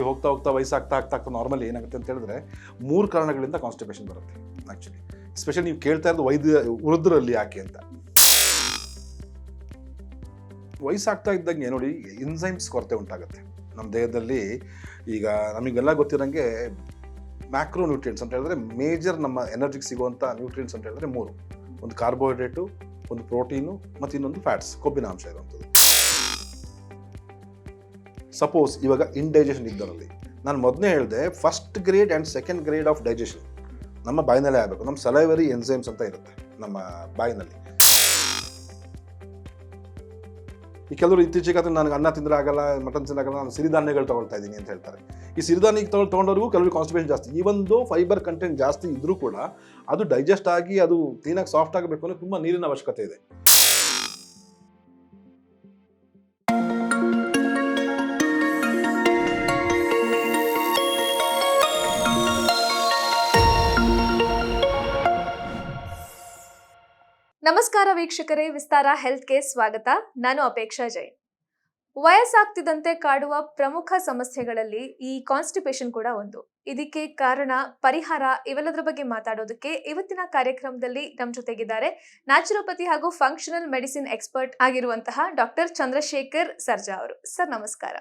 ನೋಡಿ ಹೋಗ್ತಾ ಹೋಗ್ತಾ ವಯಸ್ಸಾಗ್ತಾ ಆಗ್ತಾ ಆಗ್ತಾ ನಾರ್ಮಲಿ ಏನಾಗುತ್ತೆ ಅಂತ ಹೇಳಿದ್ರೆ 3 ಕಾರಣಗಳಿಂದ ಕಾನ್ಸ್ಟಿಪೇಷನ್ ಬರುತ್ತೆ ಆ್ಯಕ್ಚುಲಿ. ಎಸ್ಪೆಷಲಿ ನೀವು ಕೇಳ್ತಾ ಇರೋದು ವೃದ್ಧರಲ್ಲಿ ಯಾಕೆ ಅಂತ. ವಯಸ್ಸಾಗ್ತಾ ಇದ್ದಂಗೆ ನೋಡಿ ಎನ್ಸೈಮ್ಸ್ ಕೊರತೆ ಉಂಟಾಗುತ್ತೆ ನಮ್ಮ ದೇಹದಲ್ಲಿ. ಈಗ ನಮಗೆಲ್ಲ ಗೊತ್ತಿರೋಂಗೆ ಮ್ಯಾಕ್ರೋ ನ್ಯೂಟ್ರಿಯೆಂಟ್ಸ್ ಅಂತ ಹೇಳಿದ್ರೆ ಮೇಜರ್ ನಮ್ಮ ಎನರ್ಜಿಗೆ ಸಿಗುವಂಥ ನ್ಯೂಟ್ರಿಯೆಂಟ್ಸ್ ಅಂತ ಹೇಳಿದ್ರೆ 3. ಒಂದು ಕಾರ್ಬೋಹೈಡ್ರೇಟು, ಒಂದು ಪ್ರೋಟೀನು ಮತ್ತು ಇನ್ನೊಂದು ಫ್ಯಾಟ್ಸ್, ಕೊಬ್ಬಿನ ಅಂಶ ಇರುವಂಥದ್ದು. ಸಪೋಸ್ ಇವಾಗ ಇಂಡೈಜೆಷನ್ ಇದ್ದರಲ್ಲಿ ನಾನು ಮೊದಲೇ ಹೇಳಿದೆ, first grade and second grade of digestion ನಮ್ಮ ಬಾಯಿನಲ್ಲೇ ಆಗಬೇಕು. ನಮ್ಮ ಸಲೈವರಿ ಎನ್ಸೈಮ್ಸ್ ಅಂತ ಇರುತ್ತೆ ನಮ್ಮ ಬಾಯಿನಲ್ಲಿ. ಈ ಕೆಲವರು ಇತ್ತೀಚೆಗೆ ಅದು ನನಗೆ ಅನ್ನ ತಿಂದರೆ ಆಗಲ್ಲ, ಮಟನ್ ತಿಂದರೆ ಆಗಲ್ಲ, ನಾನು ಸಿರಿಧಾನ್ಯಗಳು ತೊಗೊಳ್ತಾ ಇದ್ದೀನಿ ಅಂತ ಹೇಳ್ತಾರೆ. ಈ ಸಿರಿಧಾನ್ಯ ತೊಗೊಂಡವ್ರಿಗೂ ಕೆಲವರು ಕಾನ್ಸ್ಟಿಪೇಷನ್ ಜಾಸ್ತಿ. ಈ ಒಂದು ಫೈಬರ್ ಕಂಟೆಂಟ್ ಜಾಸ್ತಿ ಇದ್ರೂ ಕೂಡ ಅದು ಡೈಜೆಸ್ಟ್ ಆಗಿ ಅದು ಕ್ಲೀನಾಗಿ ಸಾಫ್ಟ್ ಆಗಬೇಕು ಅಂದರೆ ತುಂಬ ನೀರಿನ ಅವಶ್ಯಕತೆ ಇದೆ. ನಮಸ್ಕಾರ ವೀಕ್ಷಕರೇ, ವಿಸ್ತಾರ ಹೆಲ್ತ್ಗೆ ಸ್ವಾಗತ. ನಾನು ಅಪೇಕ್ಷಾ ಜೈನ್. ವಯಸ್ಸಾಗ್ತಿದ್ದಂತೆ ಕಾಡುವ ಪ್ರಮುಖ ಸಮಸ್ಯೆಗಳಲ್ಲಿ ಈ ಕಾನ್ಸ್ಟಿಪೇಷನ್ ಕೂಡ ಒಂದು. ಇದಕ್ಕೆ ಕಾರಣ, ಪರಿಹಾರ ಇವೆಲ್ಲದರ ಬಗ್ಗೆ ಮಾತಾಡೋದಕ್ಕೆ ಇವತ್ತಿನ ಕಾರ್ಯಕ್ರಮದಲ್ಲಿ ನಮ್ಮ ಜೊತೆಗಿದ್ದಾರೆ ನ್ಯಾಚುರೋಪತಿ ಹಾಗೂ ಫಂಕ್ಷನಲ್ ಮೆಡಿಸಿನ್ ಎಕ್ಸ್ಪರ್ಟ್ ಆಗಿರುವಂತಹ ಡಾಕ್ಟರ್ ಚಂದ್ರಶೇಖರ್ ಸರ್ಜಾ ಅವರು. ಸರ್ ನಮಸ್ಕಾರ.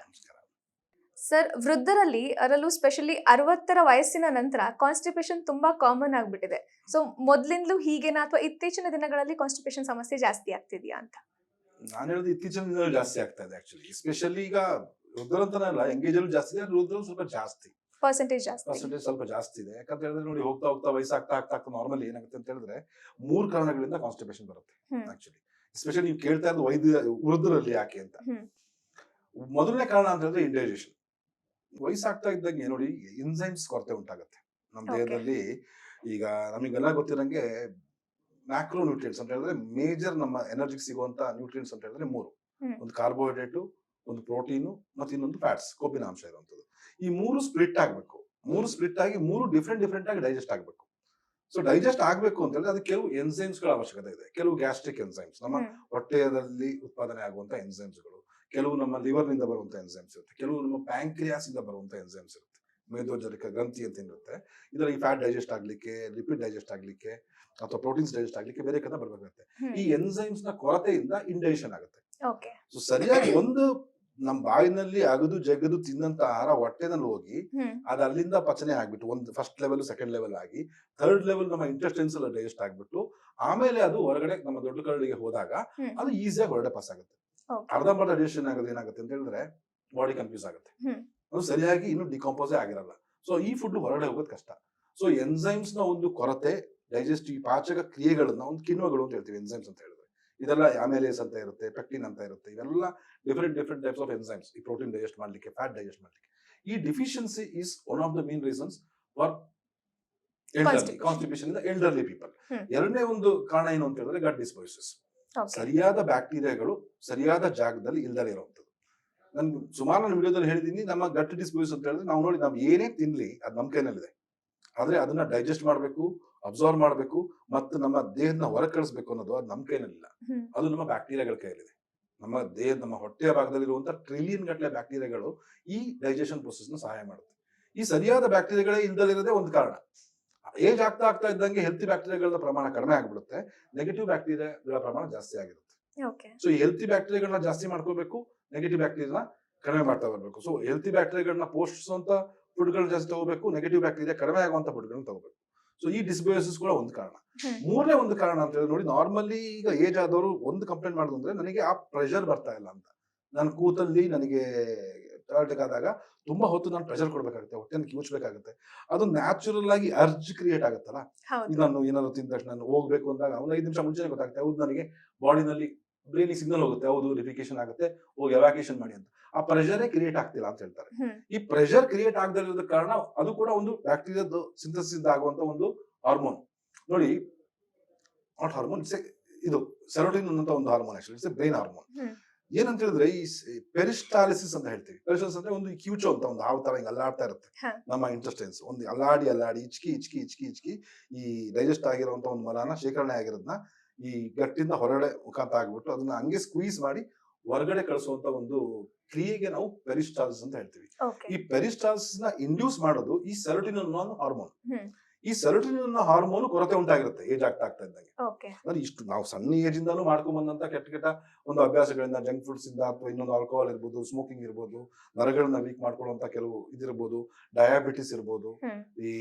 ಸರ್, ವೃದ್ಧರಲ್ಲಿ ಅದರಲ್ಲೂ ಸ್ಪೆಷಲಿ 60ರ ವಯಸ್ಸಿನ ನಂತರ ಕಾನ್ಸ್ಟಿಪೇಷನ್ ತುಂಬಾ ಕಾಮನ್ ಆಗ್ಬಿಟ್ಟಿದೆ. ಸೊ ಮೊದ್ಲಿಂದಲೂ ಹೀಗೇನಾ ಅಥವಾ ಇತ್ತೀಚಿನ ದಿನಗಳಲ್ಲಿ ಕಾನ್ಸ್ಟಿಪೇಷನ್ ಸಮಸ್ಯೆ ಜಾಸ್ತಿ ಆಗ್ತಿದೆಯಾ ಅಂತ? ನಾನು ಹೇಳೋದು ಇತ್ತೀಚಿನ ದಿನಗಳಲ್ಲಿ ಜಾಸ್ತಿ ಆಗ್ತಾ ಇದೆ ಆಕ್ಚುಲಿ. ಎಸ್ಪೆಷಲಿ ಈಗ ವೃದ್ಧರಂತಾನೆ ಅಲ್ಲ, ಎಂಗೇಜ್ ಅಲ್ಲೂ ಜಾಸ್ತಿ ಇದೆ, ವೃದ್ಧರು ಸ್ವಲ್ಪ ಜಾಸ್ತಿ ಪರ್ಸೆಂಟೇಜ್ ಸ್ವಲ್ಪ ಜಾಸ್ತಿ ಇದೆ. ಯಾಕಂತ ಹೇಳಿದ್ರೆ ನೋಡಿ ಹೋಗ್ತಾ ಹೋಗ್ತಾ ವಯಸ್ಸಾಗ್ತಾ ಆಗ್ತಾ ಆಗ್ತಾ ನಾರ್ಮಲಿ ಏನಾಗುತ್ತೆ ಅಂತ ಹೇಳಿದ್ರೆ 3 ಕಾರಣಗಳಿಂದ ಕಾನ್ಸ್ಟಿಪೇಷನ್ ಬರುತ್ತೆ ಆಕ್ಚುಲಿ. ಎಸ್ಪೆಷಲಿ ನೀವು ಕೇಳ್ತಾ ಇರೋದು ವೃದ್ಧರಲ್ಲಿ ಯಾಕೆ ಅಂತ. ಮೊದಲನೇ ಕಾರಣ ಅಂತ ಹೇಳಿದ್ರೆ ಇಂಡೈಜೆಷನ್. ವಯಸ್ಸಾಗ್ತಾ ಇದ್ದಂಗೆ ನೋಡಿ ಎನ್ಸೈಮ್ಸ್ ಕೊರತೆ ಉಂಟಾಗುತ್ತೆ ನಮ್ಮ ದೇಹದಲ್ಲಿ. ಈಗ ನಮಗೆಲ್ಲ ಗೊತ್ತಿರೋಂಗೆ ಮ್ಯಾಕ್ರೋ ನ್ಯೂಟ್ರಿಯೆಂಟ್ಸ್ ಅಂತ ಹೇಳಿದ್ರೆ ಮೇಜರ್ ನಮ್ಮ ಎನರ್ಜಿಗೆ ಸಿಗುವಂತ ನ್ಯೂಟ್ರಿಯೆಂಟ್ಸ್ ಅಂತ ಹೇಳಿದ್ರೆ 3. ಒಂದು ಕಾರ್ಬೋಹೈಡ್ರೇಟು, ಒಂದು ಪ್ರೋಟೀನು ಮತ್ತು ಇನ್ನೊಂದು ಫ್ಯಾಟ್ಸ್, ಕೊಬ್ಬಿನ ಅಂಶ ಇರುವಂಥದ್ದು. ಈ 3 ಸ್ಪ್ಲಿಟ್ ಆಗಬೇಕು. 3 ಸ್ಪ್ಲಿಟ್ ಆಗಿ 3 ಡಿಫ್ರೆಂಟ್ ಆಗಿ ಡೈಜೆಸ್ಟ್ ಆಗಬೇಕು. ಸೊ ಡೈಜೆಸ್ಟ್ ಆಗಬೇಕು ಅಂತ ಹೇಳಿದ್ರೆ ಅದಕ್ಕೆ ಕೆಲವು ಎನ್ಸೈಮ್ಸ್ಗಳ ಅವಶ್ಯಕತೆ ಇದೆ. ಕೆಲವು ಗ್ಯಾಸ್ಟ್ರಿಕ್ ಎನ್ಸೈಮ್ಸ್, ನಮ್ಮ ಹೊಟ್ಟೆಯಲ್ಲಿ ಉತ್ಪಾದನೆ ಆಗುವಂತ ಎನ್ಸೈಮ್ಸ್ಗಳು. ಕೆಲವು ನಮ್ಮ ಲಿವರ್ ನಿಂದ ಬರುವಂತ ಎನ್ಸೈಮ್ಸ್ ಇರುತ್ತೆ. ಕೆಲವು ನಮ್ಮ ಪ್ಯಾಂಕ್ರಿಯಾಸ್ ಇಂದ ಬರುವಂತ ಎನ್ಸೈಮ್ಸ್ ಇರುತ್ತೆ. ಮೇದೋಜರಿಕ ಗ್ರಂಥಿ ಅಂತ ಇರುತ್ತೆ. ಇದರಲ್ಲಿ ಫ್ಯಾಟ್ ಡೈಜೆಸ್ಟ್ ಆಗ್ಲಿಕ್ಕೆ, ಲಿಪಿಡ್ ಡೈಜೆಸ್ಟ್ ಆಗ್ಲಿಕ್ಕೆ ಅಥವಾ ಪ್ರೋಟೀನ್ಸ್ ಡೈಜೆಸ್ಟ್ ಆಗ್ಲಿಕ್ಕೆ ಬೇರೆ ಕಡೆ ಬರಬೇಕಾಗುತ್ತೆ. ಈ ಎನ್ಸೈಮ್ಸ್ ನ ಕೊರತೆಯಿಂದ ಇಂಡೈಜೆಷನ್ ಆಗುತ್ತೆ. ಸೊ ಸರಿಯಾಗಿ ಒಂದು ನಮ್ಮ ಬಾಯಿನಲ್ಲಿ ಅಗದು ಜಗದು ತಿನ್ನಂತ ಆಹಾರ ಹೊಟ್ಟೆನಲ್ಲಿ ಹೋಗಿ ಅದು ಅಲ್ಲಿಂದ ಪಚನೆ ಆಗ್ಬಿಟ್ಟು ಒಂದು ಫಸ್ಟ್ ಲೆವೆಲ್, ಸೆಕೆಂಡ್ ಲೆವೆಲ್ ಆಗಿ ಥರ್ಡ್ ಲೆವೆಲ್ ನಮ್ಮ ಇಂಟೆಸ್ಟೈನ್ಸ್ ಎಲ್ಲ ಡೈಜೆಸ್ಟ್ ಆಗ್ಬಿಟ್ಟು ಆಮೇಲೆ ಅದು ಹೊರಗಡೆ ನಮ್ಮ ದೊಡ್ಡ ಕರಳಿಗೆ ಹೋದಾಗ ಅದು ಈಸಿಯಾಗಿ ಹೊರಗಡೆ ಪಾಸ್ ಆಗುತ್ತೆ. ಅರ್ಧಂಬರ್ಧ ಡೈಜೆಷನ್ ಆಗೋದು ಏನಾಗುತ್ತೆ ಅಂತ ಹೇಳಿದ್ರೆ ಬಾಡಿ ಕನ್ಫ್ಯೂಸ್ ಆಗುತ್ತೆ. ಅದು ಸರಿಯಾಗಿ ಇನ್ನು ಡಿಕಾಂಪೋಸೇ ಆಗಿರಲ್ಲ. ಸೊ ಈ ಫುಡ್ ಹೊರಗಡೆ ಹೋಗೋದು ಕಷ್ಟ. ಸೊ ಎನ್ಸೈಮ್ಸ್ ನ ಒಂದು ಕೊರತೆ, ಡೈಜೆಸ್ಟಿವ್ ಪಾಚಕ ಕ್ರಿಯೆಗಳನ್ನ ಒಂದು ಕಿಣ್ವಗಳು ಅಂತ ಹೇಳ್ತೀವಿ ಎನ್ಸೈಮ್ಸ್ ಅಂತ ಹೇಳಿದ್ರೆ. ಇದೆಲ್ಲ ಆಮೇಲೇಸ್ ಅಂತ ಇರುತ್ತೆ, ಪೆಕ್ಟಿನ್ ಅಂತ ಇರುತ್ತೆ. ಇವೆಲ್ಲ ಡಿಫರೆಂಟ್ ಟೈಪ್ಸ್ ಆಫ್ ಎನ್ಸೈಮ್ಸ್, ಈ ಪ್ರೋಟೀನ್ ಡೈಜೆಸ್ಟ್ ಮಾಡ್ಲಿಕ್ಕೆ, ಫ್ಯಾಟ್ ಡೈಜೆಸ್ಟ್ ಮಾಡ್ಲಿಕ್ಕೆ. ಈ deficiency is one of the main reasons for constipation in the elderly people. ಎರಡನೇ ಒಂದು ಕಾರಣ ಏನು ಅಂತ ಹೇಳಿದ್ರೆ ಗಟ್ ಡಿಸ್ಬಯೋಸಿಸ್. ಸರಿಯಾದ ಬ್ಯಾಕ್ಟೀರಿಯಾಗಳು ಸರಿಯಾದ ಜಾಗದಲ್ಲಿ ಇಲ್ದಲೇ ಇರುವಂಥದ್ದು. ನನ್ ಸುಮಾರು ನಾನು ವಿಡಿಯೋದಲ್ಲಿ ಹೇಳಿದೀನಿ, ನಮ್ಮ ಗಟ್ ಡಿಸ್ಬಯೋಸಿಸ್ ಅಂತ ಹೇಳಿದ್ರೆ ನಾವು ನೋಡಿ ನಾವು ಏನೇ ತಿನ್ಲಿ ಅದು ನಮ್ಮ ಕೈನಲ್ಲಿದೆ. ಆದ್ರೆ ಅದನ್ನ ಡೈಜೆಸ್ಟ್ ಮಾಡಬೇಕು, ಅಬ್ಸರ್ವ್ ಮಾಡಬೇಕು ಮತ್ತು ನಮ್ಮ ದೇಹದ ಹೊರಗೆ ಕಳಿಸ್ಬೇಕು ಅನ್ನೋದು ಅದು ನಮ್ಮ ಕೈನಲ್ಲಿಲ್ಲ. ಅದು ನಮ್ಮ ಬ್ಯಾಕ್ಟೀರಿಯಾಗಳ ಕೈಯಲ್ಲಿದೆ. ನಮ್ಮ ದೇಹದ ನಮ್ಮ ಹೊಟ್ಟೆಯ ಭಾಗದಲ್ಲಿರುವಂತಹ ಟ್ರಿಲಿಯನ್ ಗಟ್ಟಲೆ ಬ್ಯಾಕ್ಟೀರಿಯಾಗಳು ಈ ಡೈಜೆಷನ್ ಪ್ರೊಸೆಸ್ ನ ಸಹಾಯ ಮಾಡುತ್ತೆ. ಈ ಸರಿಯಾದ ಬ್ಯಾಕ್ಟೀರಿಯಾಗಳೇ ಇಲ್ದಲಿರೋದೇ ಒಂದು ಕಾರಣ. ಏಜ್ ಆಗ್ತಾ ಇದ್ದಂಗೆ ಹೆಲ್ತಿ ಬ್ಯಾಕ್ಟೀರಿಯಾಗಳ ಪ್ರಮಾಣ ಕಡಿಮೆ ಆಗ್ಬಿಡುತ್ತೆ, ನೆಗೆಟಿವ್ ಬ್ಯಾಕ್ಟೀರಿಯಾಗಳ ಪ್ರಮಾಣ ಜಾಸ್ತಿ ಆಗಿರುತ್ತೆ. ಸೊ ಈ ಹೆಲ್ತಿ ಬ್ಯಾಕ್ಟೀರಿಯಾಗಳನ್ನ ಜಾಸ್ತಿ ಮಾಡ್ಕೋಬೇಕು, ನೆಗೆಟಿವ್ ಬ್ಯಾಕ್ಟೀರಿಯಾನ ಕಡಿಮೆ ಮಾಡ್ತಾ ಬರ್ಬೇಕು. ಸೊ ಹೆಲ್ತಿ ಬ್ಯಾಕ್ಟೀರಿಯಾಗಳನ್ನ ಪೋಷಿಸುವಂತ ಫುಡ್ಗಳನ್ನ ಜಾಸ್ತಿ ತಗೋಬೇಕು, ನೆಗೆಟಿವ್ ಬ್ಯಾಕ್ಟೀರಿಯಾ ಕಡಿಮೆ ಆಗುವಂತ ಫುಡ್ಗಳನ್ನ ತಗೋಬೇಕು. ಸೊ ಈ ಡಿಸ್ಬಯೋಸಿಸ್ ಕೂಡ ಒಂದು ಕಾರಣ. ಮೂರನೇ ಒಂದು ಕಾರಣ ಅಂತ ಹೇಳಿ ನೋಡಿ, ನಾರ್ಮಲಿ ಈಗ ಏಜ್ ಆದವರು ಒಂದು ಕಂಪ್ಲೇಂಟ್ ಮಾಡೋದು ಅಂದ್ರೆ ನನಗೆ ಆ ಪ್ರೆಷರ್ ಬರ್ತಾ ಇಲ್ಲ ಅಂತ. ನಾನು ಕೂತಲ್ಲಿ ನನಗೆ ಆದಾಗ ತುಂಬಾ ಹೊತ್ತು ನಾನು ಪ್ರೆಷರ್ ಕೊಡ್ಬೇಕಾಗುತ್ತೆ, ಹೊಟ್ಟೆನ ಕಿವುಚ್ಬೇಕಾಗುತ್ತೆ. ಅದು ನ್ಯಾಚುರಲ್ ಆಗಿ ಅರ್ಜ್ ಕ್ರಿಯೇಟ್ ಆಗುತ್ತಲ್ಲ. ಈಗ ನಾನು ಏನಾದ್ರು ತಿಂದ ತಕ್ಷಣ ನಾನು ಹೋಗ್ಬೇಕು ಅಂದಾಗ ಒಂದು 5 ನಿಮಿಷ ಮುಂಚೆನೆ ಗೊತ್ತಾಗುತ್ತೆ, ಹೌದು ನನಗೆ ಬಾಡಿನಲ್ಲಿ ಬ್ರೈನಿಗೆ ಸಿಗ್ನಲ್ ಹೋಗುತ್ತೆ, ಹೌದು ರಿಫಿಕೇಶನ್ ಆಗುತ್ತೆ, ಹೋಗಿ ಎವಾಕ್ಯೂಷನ್ ಮಾಡಿ ಅಂತ. ಆ ಪ್ರೆಷರೇ ಕ್ರಿಯೇಟ್ ಆಗ್ತಿಲ್ಲ ಅಂತ ಹೇಳ್ತಾರೆ. ಈ ಪ್ರೆಷರ್ ಕ್ರಿಯೇಟ್ ಆಗದಿರೋದಕ್ಕೆ ಕಾರಣ ಅದು ಕೂಡ ಒಂದು ಬ್ಯಾಕ್ಟೀರಿಯಾದ ಸಿಂಥಸಿಸ್ ಆಗುವಂತ ಒಂದು ಹಾರ್ಮೋನ್. ನೋಡಿ, ನಾಟ್ ಹಾರ್ಮೋನ್, ಇದು ಸೆರೋಟಿನ್ ಅನ್ನೋ ಒಂದು hormone, actually it's A brain hormone. ಏನಂತ ಹೇಳಿದ್ರೆ ಈ ಪೆರಿಸ್ಟಾಲಿಸಿಸ್ ಅಂತ ಹೇಳ್ತೀವಿ. ಪೆರಿಸ್ಟಾಲಿಸಿಸ್ ಅಂದ್ರೆ ಒಂದು ಕಿವುಚೋ ಅಂತ ಒಂದು ಹಾವು ತರ ಹಿಂಗ್ ಅಲ್ಲಾಡ್ತಾ ಇರುತ್ತೆ ನಮ್ಮ ಇಂಟೆಸ್ಟೈನ್ಸ್. ಒಂದು ಅಲ್ಲಾಡಿ ಇಚ್ಕಿ ಈ ಡೈಜೆಸ್ಟ್ ಆಗಿರುವಂತ ಒಂದು ಮಲನ ಶೇಖರಣೆ ಆಗಿರೋದನ್ನ ಈ ಗಟ್ಟಿಂದ ಹೊರಗಡೆ ಮುಖಾಂತರ ಆಗ್ಬಿಟ್ಟು ಅದನ್ನ ಹಂಗೆ ಸ್ಕ್ವೀಸ್ ಮಾಡಿ ಹೊರಗಡೆ ಕಳಿಸುವಂತ ಒಂದು ಕ್ರಿಯೆಗೆ ನಾವು ಪೆರಿಸ್ಟಾಲ್ಸಿಸ್ ಅಂತ ಹೇಳ್ತೀವಿ. ಓಕೆ. ಈ ಪೆರಿಸ್ಟಾಲ್ಸಿಸ್ ನ ಇಂಡ್ಯೂಸ್ ಮಾಡೋದು ಈ ಸೆರೋಟಿನಿನ್ ಅನ್ನೋ ಹಾರ್ಮೋನ್. ಹ್ಮ್. ಈ ಸೆರೋಟಿನಿನ್ ಹಾರ್ಮೋನ್ ಕೊರತೆ ಉಂಟಾಗಿರುತ್ತೆ ಏಜ್ ಆಗ್ತಾ ಇದ್ದಂಗೆ. ಓಕೆ. ಅಂದ್ರೆ ಇಷ್ಟು ನಾವು ಸಣ್ಣ ಏಜ್ ಇಂದಾನು ಮಾಡ್ಕೊಂಡ್ ಬಂದಂತ ಕೆಟ್ಟ ಒಂದು ಅಭ್ಯಾಸಗಳಿಂದ, ಜಂಕ್ ಫುಡ್ಸ್ ಇಂದ ಅಥವಾ ಇನ್ನೊಂದು ಆಲ್ಕೋಹಾಲ್ ಇರ್ಬೋದು, ಸ್ಮೋಕಿಂಗ್ ಇರ್ಬೋದು, ನರಗಳನ್ನ ವೀಕ್ ಮಾಡ್ಕೊಳ್ಳುವಂತ ಕೆಲವು ಇದಿರ್ಬೋದು, ಡಯಾಬಿಟಿಸ್ ಇರ್ಬೋದು, ಈ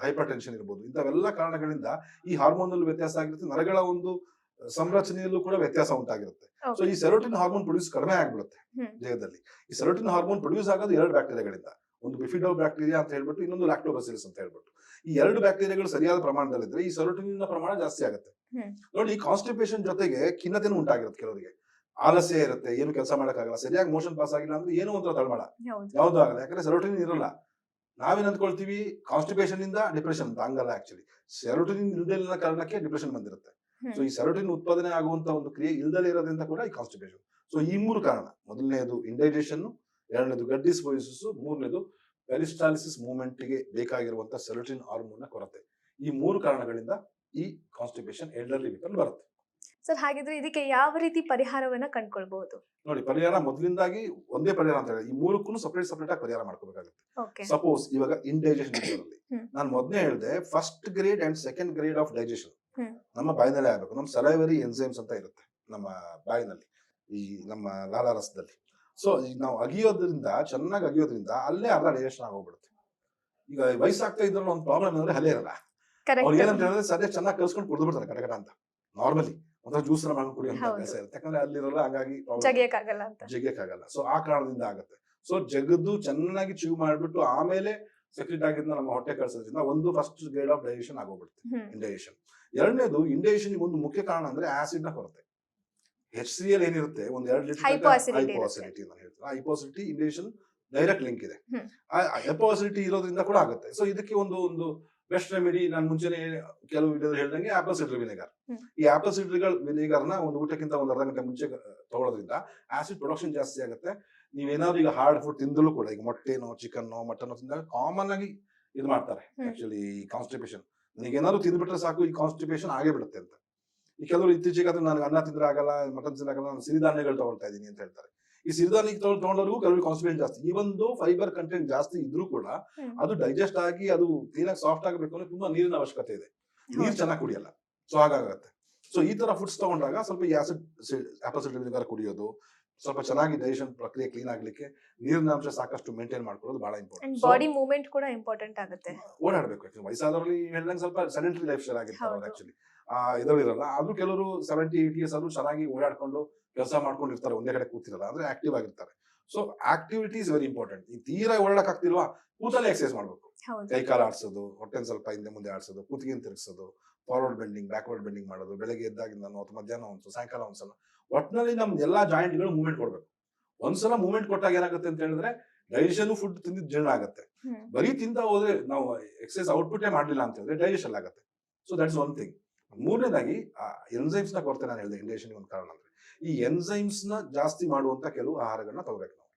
ಹೈಪರ್ ಟೆನ್ಷನ್ ಇರ್ಬೋದು, ಇಂಥವೆಲ್ಲ ಕಾರಣಗಳಿಂದ ಈ ಹಾರ್ಮೋನ್ ಅಲ್ಲಿ ವ್ಯತ್ಯಾಸ ಆಗಿರುತ್ತೆ. ನರಗಳ ಒಂದು ಸಂರಚನೆಯಲ್ಲೂ ಕೂಡ ವ್ಯತ್ಯಾಸ ಉಂಟಾಗಿರುತ್ತೆ. ಸೊ ಈ ಸೆರೋಟಿನ್ ಹಾರ್ಮೋನ್ ಪ್ರೊಡ್ಯೂಸ್ ಕಡಿಮೆ ಆಗ್ಬಿಡುತ್ತೆ ದೇಹದಲ್ಲಿ. ಈ ಸೆರೋಟಿನ್ ಹಾರ್ಮೋನ್ ಪ್ರೊಡ್ಯೂಸ್ ಆಗೋದು 2 ಬ್ಯಾಕ್ಟೀರಿಯಾಗಳಿಂದ. ಒಂದು ಬಿಫಿಡೋ ಬ್ಯಾಕ್ಟೀರಿಯಾ ಅಂತ ಹೇಳ್ಬಿಟ್ಟು, ಇನ್ನೊಂದು ಲ್ಯಾಕ್ಟೋಬಾಸಿಲಸ್ ಅಂತ ಹೇಳ್ಬಿಟ್ಟು. ಈ 2 ಬ್ಯಾಕ್ಟೀರಿಯಾಗಳು ಸರಿಯಾದ ಪ್ರಮಾಣದಲ್ಲಿದ್ರೆ ಈ ಸೆರೋಟಿನಿನ್ ಪ್ರಮಾಣ ಜಾಸ್ತಿ ಆಗುತ್ತೆ. ನೋಡಿ, ಕಾನ್ಸ್ಟಿಪೇಷನ್ ಜೊತೆಗೆ ಖಿನ್ನತೆನೂ ಉಂಟಾಗಿರುತ್ತೆ. ಕೆಲವರಿಗೆ ಆಲಸ್ಯ ಇರುತ್ತೆ, ಏನು ಕೆಲಸ ಮಾಡಕ್ಕಾಗಲ್ಲ, ಸರಿಯಾಗಿ ಮೋಷನ್ ಪಾಸ್ ಆಗಿಲ್ಲ ಅಂದ್ರೆ ಏನೋ ಒಂಥರ ತಳಮಳ, ಯಾವ್ದು ಆಗಲ್ಲ, ಯಾಕಂದ್ರೆ ಸೆರೋಟಿನಿನ್ ಇರಲ್ಲ. ನಾವೇನ್ ಅಂದ್ಕೊಳ್ತೀವಿ ಕಾನ್ಸ್ಟಿಪೇಷನ್ ಇಂದ ಡಿಪ್ರೆಷನ್ ಅಂತ, ಹಂಗಲ್ಲ. ಆಕ್ಚುಲಿ ಸೆರೋಟಿನಿನ್ ಇಲ್ದೇ ಕಾರಣಕ್ಕೆ ಡಿಪ್ರೆಷನ್ ಬಂದಿರುತ್ತೆ. ಸೊ ಈ ಸೆರೋಟಿನಿನ್ ಉತ್ಪಾದನೆ ಆಗುವಂತ ಒಂದು ಕ್ರಿಯೆ ಇಲ್ದಲೇ ಇರೋದ್ರಿಂದ ಕೂಡ ಈ ಕಾನ್ಸ್ಟಿಪೇಷನ್. ಸೊ ಈ 3 ಕಾರಣ: ಮೊದಲನೇದು ಇಂಡೈಜೆಷನ್, ಎರಡನೇದು ಗಟ್ ಡಿಸ್ಬೋಸಿಸ್, ಮೂರನೇದು ಪೆರಿಸ್ಟಾಲಿಸಿಸ್ ಮೂವ್ಮೆಂಟ್ ಗೆ ಬೇಕಾಗಿರುವಂತ ಸೆರೋಟಿನ್ ಹಾರ್ಮೋನ್ ನ ಕೊರತೆ. ಈ 3 ಕಾರಣಗಳಿಂದ ಈ ಕಾನ್ಸ್ಟಿಪೇಷನ್ ಎಲ್ಡರ್ಲಿ ಪೀಪಲ್ ಬರುತ್ತೆ. ಸರ್, ಹಾಗಿದ್ರೆ ಇದಕ್ಕೆ ಯಾವ ರೀತಿ ಪರಿಹಾರವನ್ನ ಕಂಡುಕೊಳ್ಬಹುದು? ನೋಡಿ, ಪರಿಹಾರ ಮೊದಲಿಂದಾಗಿ ಒಂದೇ ಪರಿಹಾರ ಅಂತ ಹೇಳಿ, ಈ 3ಕ್ಕೂ ಸಪರೇಟ್ ಆಗಿ ಪರಿಹಾರ ಮಾಡ್ಕೋಬೇಕಾಗುತ್ತೆ. ಸಪೋಸ್ ಇವಾಗ ಇಂಡೈಜೆಷನ್ ನಾನು ಮೊದಲೇ ಹೇಳಿದೆ, first grade and second grade of digestion ನಮ್ಮ ಬಾಯಿನಲ್ಲೇ ಆಗ್ಬೇಕು. ನಮ್ಮ ಸಲೈವರಿ ಎನ್ಸೈಮ್ಸ್ ಅಂತ ಇರುತ್ತೆ ನಮ್ಮ ಬಾಯಿನಲ್ಲಿ, ಈ ನಮ್ಮ ಲಾಲಾರಸದಲ್ಲಿ. ಸೊ ಈಗ ನಾವು ಚೆನ್ನಾಗಿ ಅಗಿಯೋದ್ರಿಂದ ಅಲ್ಲೇ ಅರ್ಧ ಡೈಜೆಷನ್ ಆಗೋಗ್ಬಿಡುತ್ತೆ. ಈಗ ವಯಸ್ಸಾಗ್ತಾ ಇದ್ರಲ್ಲಿ ಒಂದು ಪ್ರಾಬ್ಲಮ್ ಅಂದ್ರೆ ಹಲ್ಲೇ ಇರಲ್ಲ. ಅವ್ರು ಏನಂತ ಹೇಳಿದ್ರೆ ಸದ್ಯ ಚೆನ್ನಾಗಿ ಕಲ್ಸ್ಕೊಂಡು ಕುಡಿದು ಬಿಡ್ತಾರೆ ಕಟಕಟ ಅಂತ. ನಾರ್ಮಲಿ ಒಂಥರ ಜ್ಯೂಸ್ ಮಾಡ್ಕೊಂಡು ಕುಡಿಯುವಂತ ಅಭ್ಯಾಸ ಇರುತ್ತೆ, ಯಾಕಂದ್ರೆ ಅಲ್ಲಿರಲ್ಲ, ಹಾಗಾಗಿ ಜಗಿಯಕ್ಕಾಗಲ್ಲ. ಸೊ ಆ ಕಾರಣದಿಂದ ಆಗುತ್ತೆ. ಸೊ ಜಗದ್ದು ಚೆನ್ನಾಗಿ ಚೀವ್ ಮಾಡ್ಬಿಟ್ಟು ಆಮೇಲೆ ಸೆಕ್ರೆಟ್ ಆಗಿದ್ದ ನಮ್ಮ ಹೊಟ್ಟೆ ಕಳ್ಸೋದ್ರಿಂದ ಒಂದು ಫಸ್ಟ್ ಗ್ರೇಡ್ ಆಫ್ ಡೈಜೆಷನ್ ಆಗೋಗ್ಬಿಡುತ್ತೆ, ಇಂಡೈಜೆಷನ್. ಎರಡನೇದು ಇಂಡೈಜೆಷನ್ ಒಂದು ಮುಖ್ಯ ಕಾರಣ ಅಂದ್ರೆ ಆಸಿಡ್ ನ ಕೊರತೆ. HCl ಏನಿರುತ್ತೆ, ಒಂದು 2 ಲೀಟರ್ ಹೈಪೋಅಸಿಡಿಟಿ ಅಂತ ಹೇಳ್ತಾರೆ. ಆ ಹೈಪೋಅಸಿಡಿಟಿ ಇಂಡೈಜೆಷನ್ ಡೈರೆಕ್ಟ್ ಲಿಂಕ್ ಇದೆ. ಹೈಪೋಅಸಿಡಿಟಿ ಇರೋದ್ರಿಂದ ಕೂಡ ಆಗುತ್ತೆ. ಸೊ ಇದಕ್ಕೆ ಒಂದು ಬೆಸ್ಟ್ ರೆಮಿಡಿ, ನಾನು ಮುಂಚೆನೆ ಕೆಲವು ವಿಡಿಯೋದಲ್ಲಿ ಹೇಳ್ದಂಗೆ ಆಪಲ್ ಸಿಡ್ರ್ ವಿನೆಗರ್. ಈ ಆಪಲ್ ಸಿಡ್ರ್ ವಿನೆಗರ್ ನ ಒಂದು ಊಟಕ್ಕಿಂತ ಒಂದು ಅರ್ಧ ಗಂಟೆ ಮುಂಚೆ ತಗೊಳ್ಳೋದ್ರಿಂದ ಆಸಿಡ್ ಪ್ರೊಡಕ್ಷನ್ ಜಾಸ್ತಿ ಆಗುತ್ತೆ. ನೀವೇನಾದ್ರು ಈಗ ಹಾರ್ಡ್ ಫುಡ್ ತಿಂದಲೂ ಕೂಡ, ಈಗ ಮೊಟ್ಟೆನೋ ಚಿಕನ್ನೋ ಮಟನೋ ತಿಂದಾಗ ಕಾಮನ್ ಆಗಿ ಇದು ಮಾಡ್ತಾರೆ ಆಕ್ಚುಲಿ ಕಾನ್ಸ್ಟಿಪೇಷನ್. ನೀವೇನಾದ್ರು ತಿಂದ್ಬಿಟ್ರೆ ಸಾಕು, ಈ ಕಾನ್ಸ್ಟಿಪೇಷನ್ ಆಗೇ ಬಿಡುತ್ತೆ ಅಂತ. ಈ ಕೆಲವರು ಇತ್ತೀಚೆಗೆ ಅದು ನನಗೆ ಅನ್ನ ತಿಂದ್ರೆ ಆಗಲ್ಲ, ಮಟನ್ ತಿಂದ್ರೆ ಆಗಲ್ಲ, ನಾನು ಸಿರಿಧಾನ್ಯಗಳು ತಗೊಳ್ತಾ ಇದ್ದೀನಿ ಅಂತ ಹೇಳ್ತಾರೆ. ಈ ಸಿರಿಧಾನ್ಯ ತಗೊಂಡವ್ರಿಗೂ ಕೆಲವರು ಕಾನ್ಸ್ಟಿಪೇಷನ್ ಜಾಸ್ತಿ. ಈ ಒಂದು ಫೈಬರ್ ಕಂಟೆಂಟ್ ಜಾಸ್ತಿ ಇದ್ರೂ ಕೂಡ ಅದು ಡೈಜೆಸ್ಟ್ ಆಗಿ ಅದು ಕ್ಲೀನಾಗಿ ಸಾಫ್ಟ್ ಆಗಬೇಕು ಅಂದ್ರೆ ತುಂಬಾ ನೀರಿನ ಅವಶ್ಯಕತೆ ಇದೆ. ನೀರು ಚೆನ್ನಾಗಿ ಕುಡಿಯಲ್ಲ, ಸೊ ಹಾಗಾಗತ್ತೆ. ಸೊ ಈ ತರ ಫುಡ್ಸ್ ತಗೊಂಡಾಗ ಸ್ವಲ್ಪ ಈ ಆಪಲ್ ಸಿಡ್ರ್ ವಿನೆಗರ್ ಕುಡಿಯೋದು, ಸ್ವಲ್ಪ ಚೆನ್ನಾಗಿ ಡೈಜೆಷನ್ ಪ್ರಕ್ರಿಯೆ ಕ್ಲೀನ್ ಆಗ್ಲಿಕ್ಕೆ ನೀರಿನ ಅಂಶ ಸಾಕಷ್ಟು ಮೇಂಟೈನ್ ಮಾಡ್ಕೊಳ್ಳೋದು ಬಹಳ ಇಂಪಾರ್ಟೆಂಟ್. ಬಾಡಿ ಮೂವ್ಮೆಂಟ್ ಕೂಡ ಇಂಪಾರ್ಟೆಂಟ್ ಆಗುತ್ತೆ. ಓಡಾಡಬೇಕು. ವಯಸ್ಸಾದವರಲ್ಲಿ ಹೇಳಿದಂಗೆ ಸ್ವಲ್ಪ ಸೆಡೆಂಟರಿ ಲೈಫ್ ಸ್ಟೈಲ್ ಆಗಿರ್ತಾರೆ ಆಕ್ಚುಲಿ, ಇದರಲ್ಲ. ಆದ್ರೂ ಕೆಲವರು 70-80 ಇಯರ್ಸ್ ಆದ್ರೂ ಚೆನ್ನಾಗಿ ಓಡಾಡ್ಕೊಂಡು ಕೆಲಸ ಮಾಡ್ಕೊಂಡಿರ್ತಾರೆ, ಒಂದೇ ಕಡೆ ಕೂತಿರಲ್ಲ, ಅಂದ್ರೆ ಆಕ್ಟಿವ್ ಆಗಿರ್ತಾರೆ. So activity is very important. ಈ ತೀರಾ ಓಡಾಡಕ್ ಆಗ್ತಿಲ್ವಾ, ಕೂತಲ್ಲೇ ಎಕ್ಸರ್ಸೈಸ್ ಮಾಡ್ಬೇಕು. ಕೈ ಕಾಲು ಆಡ್ಸೋದು, ಹೊಟ್ಟೆನ ಸ್ವಲ್ಪ ಹಿಂದೆ ಮುಂದೆ ಆಡ್ಸೋದು, ಕೂತಿಗೆ ತಿರುಗಿಸೋದು, ಫಾರ್ವರ್ಡ್ ಬೆಂಡಿಂಗ್, ಬ್ಯಾಕ್ವರ್ಡ್ ಬೆಂಡಿಂಗ್ ಮಾಡೋದು, ಬೆಳಗ್ಗೆ ಎದ್ದಾಗಿಂದ ಅಥವಾ ಮಧ್ಯಾಹ್ನ ಒಂದ್ಸಲ, ಸಾಯಂಕಾಲ ಒಂದ್ಸಲ, ಒಟ್ಟಿನಲ್ಲಿ ನಮ್ ಎಲ್ಲಾ ಜಾಯಿಂಟ್ಗಳು ಮೂವ್ಮೆಂಟ್ ಕೊಡ್ಬೇಕು. ಒಂದ್ಸಲ ಮೂವ್ಮೆಂಟ್ ಕೊಟ್ಟಾಗ ಏನಾಗುತ್ತೆ ಅಂತ ಹೇಳಿದ್ರೆ ಡೈಜೆಷನ್, ಫುಡ್ ತಿಂದಿದ್ದು ಜೀರ್ಣ ಆಗುತ್ತೆ. ಬರೀ ತಿಂತ ಹೋದ್ರೆ ನಾವು ಎಕ್ಸರ್ಸೈಸ್ ಔಟ್ಪುಟ್ ಮಾಡ್ಲಿಲ್ಲ ಅಂತ ಹೇಳಿದ್ರೆ ಡೈಜೆಷನ್ ಆಗುತ್ತೆ. So that's one thing. ಮೂರನೇದಾಗಿ ಎನ್ಸೈಮ್ಸ್ ನ ಕೊರತೆ, ನಾನು ಹೇಳಿದೆ ಇಂಡೈಜೆಷನ್ ಒಂದು ಕಾರಣ ಅಂದ್ರೆ ಈ ಎನ್ಸೈಮ್ಸ್ ನ ಜಾಸ್ತಿ ಮಾಡುವಂತ ಕೆಲವು ಆಹಾರಗಳನ್ನ ತಗೋಬೇಕು ನಾವು.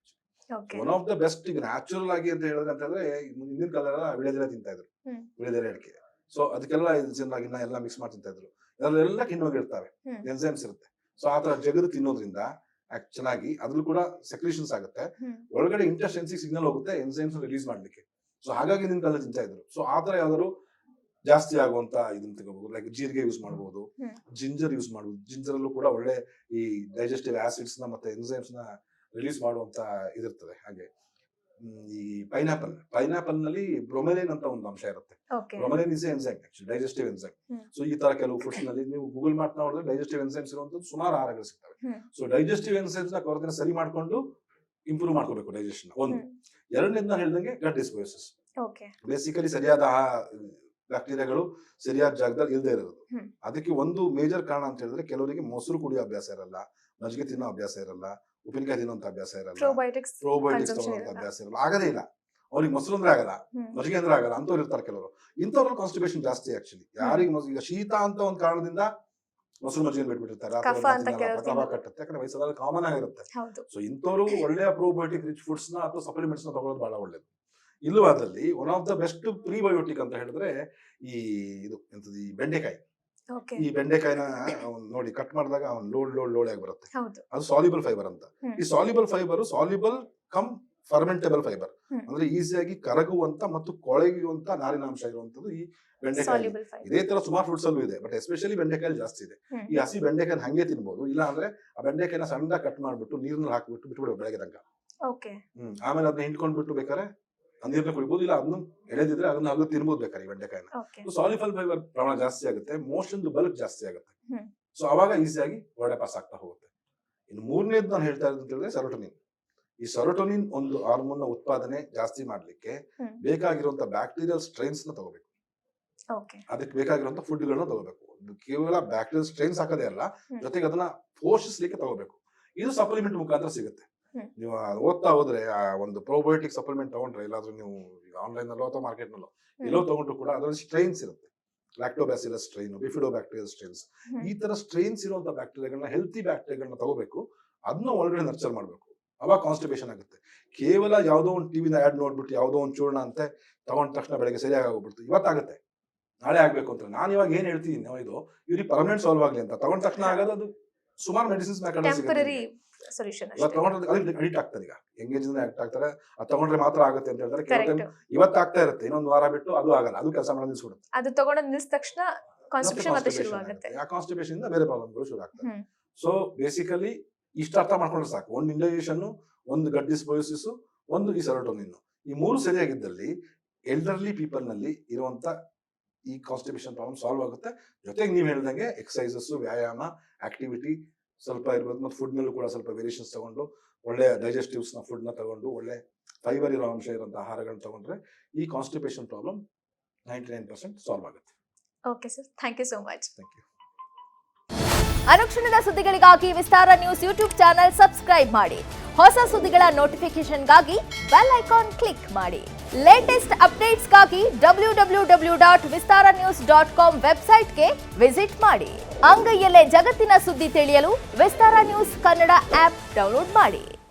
ಒನ್ ಆಫ್ ದ ಬೆಸ್ಟ್, ಈಗ ನ್ಯಾಚುರಲ್ ಆಗಿ ಅಂತ ಹೇಳಿದ್ರೆ ಹಿಂದಿನ ಕಾಲ ವಿಳೆದೆಲೆ ತಿಂತಾ ಇದ್ರು, ವಿಳೆದೆಲೆ ಅಡಿಕೆ. ಸೊ ಅದಕ್ಕೆಲ್ಲ ಚೆನ್ನಾಗಿ ಎಲ್ಲ ಮಿಕ್ಸ್ ಮಾಡಿ ತಿಂತಾ ಇದ್ರು. ಅದರಲ್ಲೆಲ್ಲ ಕಿಣ್ವಗಳಿರ್ತವೆ, ಎನ್ಸೈಮ್ಸ್ ಇರುತ್ತೆ. ಸೊ ಆತರ ಜಗದು ತಿನ್ನೋದ್ರಿಂದ ಚೆನ್ನಾಗಿ ಅದ್ರಲ್ಲೂ ಕೂಡ ಸೆಕ್ರೇಷನ್ಸ್ ಆಗುತ್ತೆ, ಒಳಗಡೆ ಇಂಟೆಸ್ಟೈನ್ಸ್ ಸಿಗ್ನಲ್ ಹೋಗುತ್ತೆ ಎನ್ಸೈಮ್ಸ್ ರಿಲೀಸ್ ಮಾಡ್ಲಿಕ್ಕೆ. ಸೊ ಹಾಗಾಗಿ ಹಿಂದಿನ ಕಾಲ ತಿಂತಾ ಇದ್ರು. ಸೊ ಆತರ ಯಾವ್ದಾದ್ರು ಜಾಸ್ತಿ ಆಗುವಂತ ಇದನ್ನ ತಗೋಬಹುದು. ಲೈಕ್ ಜೀರಿಗೆ ಯೂಸ್ ಮಾಡಬಹುದು, ಜಿಂಜರ್ ಯೂಸ್ ಮಾಡಬಹುದು. ಜಿಂಜರ್ ಅಲ್ಲೂ ಕೂಡ ಒಳ್ಳೆ ಈ ಡೈಜೆಸ್ಟಿವ್ ಆಸಿಡ್ಸ್ ನ ಮತ್ತೆ ಎನ್ಸೈಮ್ಸ್ ನ ರಿಲೀಸ್ ಮಾಡುವಂತ ಇದಿರ್ತದೆ. ಹಾಗೆ ಈ ಪೈನಾಪಲ್ ನಲ್ಲಿ ಬ್ರೊಮೆಲಿನ್ ಅಂತ ಒಂದು ಅಂಶ ಇರುತ್ತೆ. Bromelain is enzyme, actually digestive enzyme. So ಈ ತರ ಕೆಲವು ಫುಡ್ಸ್ ನಲ್ಲಿ ನೀವು ಗೂಗಲ್ ಮಾಡಿ ನೋಡಿದ್ರೆ ಡೈಜೆಸ್ಟಿವ್ ಎನ್ಸೈಮ್ಸ್ ಇರುವಂತದ್ದು ಸುಮಾರು ಆಹಾರಗಳು ಸಿಗ್ತವೆ. ಸೊ ಡೈಜೆಸ್ಟಿವ್ ಎನ್ಸೈಮ್ಸ್ ನ ಕೊರತೆನ ಸರಿ ಮಾಡ್ಕೊಂಡು ಇಂಪ್ರೂವ್ ಮಾಡ್ಕೋಬೇಕು ಡೈಜೆಷನ್. ಒಂದು. ಎರಡನೇದು ನಾನು ಹೇಳ್ದಂಗೆ ಗಟ್ ಡಿಸ್ಬೋಸಿಸ್. ಬೇಸಿಕಲಿ ಸರಿಯಾದ ಬ್ಯಾಕ್ಟೀರಿಯಾಗಳು ಸರಿಯಾದ ಜಾಗದಲ್ಲಿ ಇಲ್ಲದೆ ಇರೋದು. ಅದಕ್ಕೆ ಒಂದು ಮೇಜರ್ ಕಾರಣ ಅಂತ ಹೇಳಿದ್ರೆ ಕೆಲವರಿಗೆ ಮೊಸರು ಕುಡಿಯೋ ಅಭ್ಯಾಸ ಇರಲ್ಲ, ಮಜ್ಜಿಗೆ ತಿನ್ನೋ ಅಭ್ಯಾಸ ಇರಲ್ಲ, ಉಪ್ಪಿನಕಾಯಿ ತಿನ್ನುವಂತ ಅಭ್ಯಾಸ ಇರಲ್ಲ, ಪ್ರೋಬಯೋಟಿಕ್ಸ್ ತಗೊಳ್ಳೋಂತ ಅಭ್ಯಾಸ ಇರಲ್ಲ. ಆಗದೇ ಇಲ್ಲ ಅವ್ರಿಗೆ. ಮೊಸರು ಅಂದ್ರೆ ಆಗಲ್ಲ, ಮಜ್ಜಿಗೆ ಅಂದ್ರೆ ಆಗಲ್ಲ, ಅಂತವ್ರು ಇರ್ತಾರೆ ಕೆಲವರು. ಇಂಥವ್ರಲ್ಲಿ ಕಾನ್ಸ್ಟಿಪೇಷನ್ ಜಾಸ್ತಿ ಆಕ್ಚುಲಿ. ಯಾರಿಗೆ ಈಗ ಶೀತ ಅಂತ ಒಂದು ಕಾರಣದಿಂದ ಮೊಸರು ಮಜ್ಜಿಗೆ ಬಿಟ್ಬಿಟ್ಟಿರ್ತಾರೆ, ಕಫ ಕಟ್ಟುತ್ತೆ, ಯಾಕಂದ್ರೆ ವಯಸ್ಸಾದಾಗ ಕಾಮನ್ ಆಗಿರುತ್ತೆ. ಸೊ ಇಂಥವ್ರು ಒಳ್ಳೆಯ ಪ್ರೋಬಯೋಟಿಕ್ ರಿಚ್ ಫುಡ್ಸ್ ನ ಅಥವಾ ಸಪ್ಲಿಮೆಂಟ್ಸ್ ನ ತಗೊಳ್ಳೋದು ಬಹಳ ಒಳ್ಳೇದು. ಇಲ್ಲವಾದಲ್ಲಿ one of the best prebiotic ಅಂತ ಹೇಳಿದ್ರೆ ಈ ಬೆಂಡೆಕಾಯಿ. ಓಕೆ ಈ ಬೆಂಡೆಕಾಯಿನ ನೋಡಿ ಕಟ್ ಮಾಡಿದಾಗ ಲೋಡ್ ಆಗಿ ಬರುತ್ತೆ. ಹೌದು. ಅದು ಸಾಲ್ಯುಬಲ್ ಫೈಬರ್ ಅಂತ. ಈ soluble fibre soluble cum fermentable fibre, ಅಂದ್ರೆ ಈಸಿಯಾಗಿ ಕರಗುವಂತ ಮತ್ತು ಕೊಳೆಯುವಂತ ನಾರಿನಾಂಶ ಇರುವಂತದ್ದು ಈ ಬೆಂಡೆಕಾಯಿ. Soluble fiber. ಇದೇ ತರ ಸುಮಾರು ಫ್ರೂಟ್ಸ್ ಅಲ್ಲೂ ಇದೆ, ಬಟ್ ಎಸ್ಪೆಷಲಿ ಬೆಂಡೆಕಾಯಿ ಜಾಸ್ತಿ ಇದೆ. ಈ ಹಸಿ ಬೆಂಡೆಕಾಯಿನ ಹಂಗೆ ತಿನ್ಬಹುದು, ಇಲ್ಲ ಅಂದ್ರೆ ಆ ಬೆಂಡೆಕಾಯಿನ ಸಣ್ಣದಾಗಿ ಕಟ್ ಮಾಡ್ಬಿಟ್ಟು ನೀರ್ನಲ್ಲಿ ಹಾಕ್ಬಿಟ್ಟು ಬಿಟ್ಬಿಡ್ಬೇಕು ಬೆಳಗ್ಗೆ ತನಕ. ಓಕೆ. ಆಮೇಲೆ ಅದನ್ನ ಹಿಂಡ್ಕೊಂಡ್ಬಿಟ್ಟು ಬೇಕಾದ್ರೆ ನೀರ್ನ ಕುಡಿಬಹುದು, ಇಲ್ಲ ಅದನ್ನು ಎಳೆದಿದ್ರೆ ಅದನ್ನ ಹಲ್ಲು ತಿನ್ಬಹುದು ಬೇಕಾದ್ರೆ ಈ ಬೆಂಡೆಕಾಯಿನ. ಓಕೆ. ಸಾಲಿಬಲ್ ಫೈಬರ್ ಪ್ರಮಾಣ ಜಾಸ್ತಿ ಆಗುತ್ತೆ, ಮೋಷನ್ ಬಲ್ಕ್ ಜಾಸ್ತಿ ಆಗುತ್ತೆ. ಹ್ಮ್. ಸೊ ಅವಾಗ ಈಸಿಯಾಗಿ ಒಳ್ಳೆ ಪಾಸ್ ಆಗ್ತಾ ಹೋಗುತ್ತೆ. ಇನ್ನು ಮೂರನೇದು ನಾನು ಹೇಳ್ತಾ ಇರೋದು ಅಂತ ಹೇಳಿದ್ರೆ ಸೆರೋಟೋನಿನ್. ಈ ಸೆರೋಟೋನಿನ್ ಒಂದು ಹಾರ್ಮೋನ್ ನ ಉತ್ಪಾದನೆ ಜಾಸ್ತಿ ಮಾಡ್ಲಿಕ್ಕೆ ಬೇಕಾಗಿರುವಂತ ಬ್ಯಾಕ್ಟೀರಿಯಲ್ ಸ್ಟ್ರೈನ್ಸ್ ನ ತಗೋಬೇಕು. ಓಕೆ. ಅದಕ್ಕೆ ಬೇಕಾಗಿರುವಂತ ಫುಡ್ ಗಳನ್ನ ತಗೋಬೇಕು. ಕೇವಲ ಬ್ಯಾಕ್ಟೀರಿಯಲ್ ಸ್ಟ್ರೈನ್ಸ್ ಹಾಕದೇ ಅಲ್ಲ, ಜೊತೆಗೆ ಅದನ್ನ ಪೋಷಿಸ್ಲಿಕ್ಕೆ ತಗೋಬೇಕು. ಇದು ಸಪ್ಲಿಮೆಂಟ್ ಮುಖಾಂತರ ಸಿಗುತ್ತೆ. ನೀವು ಓದ್ತಾ ಹೋದ್ರೆ ಆ ಒಂದು ಪ್ರೋಬಯೋಟಿಕ್ ಸಪ್ಲಿಮೆಂಟ್ ತಗೊಂಡ್ರೆ, ಇಲ್ಲಾದ್ರೂ ನೀವು ಆನ್ಲೈನ್ ನಲ್ಲೋ ಅಥವಾ ಮಾರ್ಕೆಟ್ ನಲ್ಲೋ ಎಲ್ಲೋ ತಗೊಂಡ್ರು ಕೂಡ ಅದರಲ್ಲಿ ಸ್ಟ್ರೈನ್ಸ್ ಇರುತ್ತೆ. ಲ್ಯಾಕ್ಟೋಬ್ಯಾಸಿಲಸ್ ಸ್ಟ್ರೈನ್, ಬಿಫಿಡೋಬ್ಯಾಕ್ಟೀರಿಯಲ್ ಸ್ಟ್ರೈನ್ಸ್, ಈ ತರ ಸ್ಟ್ರೈನ್ಸ್ ಇರುವಂತ ಬ್ಯಾಕ್ಟೀರಿಯಾಗಳನ್ನ, ಹೆಲ್ತಿ ಬ್ಯಾಕ್ಟೀರಿಯಾಗಳನ್ನ ತಗೋಬೇಕು. ಅದನ್ನ ಒಳಗಡೆ ನರ್ಚರ್ ಮಾಡ್ಬೇಕು. ಅವಾಗ ಕಾನ್ಸ್ಟಿಪೇಷನ್ ಆಗುತ್ತೆ. ಕೇವಲ ಯಾವುದೋ ಒಂದು ಟಿವಿನ ಆಡ್ ನೋಡ್ಬಿಟ್ಟು ಯಾವುದೋ ಒಂದು ಚೂರ್ಣ ಅಂತೆ ತಗೊಂಡ ತಕ್ಷಣ ಬೆಳಗ್ಗೆ ಸರಿಯಾಗಿ ಆಗೋಗ್ಬಿಡ್ತು, ಇವತ್ತಾಗುತ್ತೆ ನಾಳೆ ಆಗ್ಬೇಕು ಅಂತ. ನಾನು ಇವಾಗ ಏನ್ ಹೇಳ್ತೀನಿ, ಇದು ಇವ್ರಿಗೆ ಪರ್ಮನೆಂಟ್ ಸಾಲ್ವ್ ಆಗ್ಲಿ ಅಂತ ತಗೊಂಡ ತಕ್ಷಣ ಆಗೋದು. ಅದು ಸುಮಾರು ಮೆಡಿಸಿನ್ಸ್ ಟೆಂಪರರಿ ಸೊಲ್ಯೂಷನ್ ಅಷ್ಟೇ. ತಗೊಂಡ್ರೆ ಅದಕ್ಕೆ ಅಡಿಕ್ಟ್ ಆಗ್ತಾರೆ. ಈಗ ಎಂಗೇಜ್ ಅಡಿಕ್ಟ್ ಆಗ್ತಾರೆ. ಅದು ತಗೊಂಡ್ರೆ ಮಾತ್ರ ಆಗುತ್ತೆ ಅಂತ ಹೇಳ್ತಾರೆ. ಕೆಲವು ಇವತ್ತು ಆಗ್ತಾ ಇರುತ್ತೆ, ಇನ್ನೊಂದು ವಾರ ಬಿಟ್ಟು ಅದು ಆಗಲ್ಲ, ಅದು ಕೆಲಸ ಮಾಡೋದು ನಿಲ್ಸ್ಬಿಡುತ್ತೆ. ಅದು ತಗೊಂಡು ನಿಲ್ಸಿದ ತಕ್ಷಣ ಕಾನ್ಸ್ಟಿಪೇಷನ್ ಮತ್ತೆ ಶುರು ಆಗುತ್ತೆ. ಆ ಕಾನ್ಸ್ಟಿಪೇಷನ್ ಇಂದ ಬೇರೆ ಪ್ರಾಬ್ಲಮ್ಗಳು ಶುರು ಆಗ್ತವೆ. ಸೊ ಬೇಸಿಕಲಿ ಇಷ್ಟ ಅರ್ಥ ಮಾಡ್ಕೊಂಡ್ರೆ ಸಾಕು. ಒಂದು ಇಂಡೈಜೆಷನ್, ಒಂದು ಗಟ್ ಡಿಸ್ಬಯೋಸಿಸ್, ಒಂದು ಈ ಸೆರೋಟೋನಿನ್, ಈ ಮೂರು ಸರಿಯಾಗಿದ್ದಲ್ಲಿ ಎಲ್ಡರ್ಲಿ ಪೀಪಲ್ ನಲ್ಲಿ ಇರುವಂತ ಈ ಕಾನ್ಸ್ಟಿಪೇಷನ್ ಪ್ರಾಬ್ಲಮ್ ಸಾಲ್ವ್ ಆಗುತ್ತೆ. ಜೊತೆಗೆ ನೀವು ಹೇಳ್ದಂಗೆ ಎಕ್ಸಸೈಸಸ್, ವ್ಯಾಯಾಮ, ಆಕ್ಟಿವಿಟಿ ಸ್ವಲ್ಪ ಇರ್ಬೋದು. ಮತ್ತು ಫುಡ್ ನಲ್ಲೂ ಕೂಡ ಸ್ವಲ್ಪ ವೇರಿಯೇಷನ್ಸ್ ತಗೊಂಡು, ಒಳ್ಳೆ ಡೈಜೆಸ್ಟಿವ್ಸ್ ನ ಫುಡ್ ನ ತಗೊಂಡು, ಒಳ್ಳೆ ಫೈಬರ್ ಇರೋ ಅಂಶ ಇರುವಂತ ಆಹಾರಗಳನ್ನ ತಗೊಂಡ್ರೆ ಈ ಕಾನ್ಸ್ಟಿಪೇಷನ್ ಪ್ರಾಬ್ಲಮ್ 99% ಸಾಲ್ವ್ ಆಗುತ್ತೆ. Okay sir, thank you so much. Thank you. ಅನುಕ್ಷಣದ ಸುದ್ದಿಗಳಿಗಾಗಿ Vistara news YouTube channel subscribe ಮಾಡಿ. ಹೊಸ ಸುದ್ದಿಗಳ ನೋಟಿಫಿಕೇಶನ್ಗಾಗಿ ಬೆಲ್ ಐಕಾನ್ ಕ್ಲಿಕ್ ಮಾಡಿ. ಲೇಟೆಸ್ಟ್ ಅಪ್ಡೇಟ್ಸ್ಗಾಗಿ www.vistaranews.com ವೆಬ್ಸೈಟ್ಗೆ ವಿಸಿಟ್ ಮಾಡಿ. ಅಂಗೈಯಲ್ಲೇ ಜಗತ್ತಿನ ಸುದ್ದಿ ತಿಳಿಯಲು Vistara news Kannada app download ಮಾಡಿ.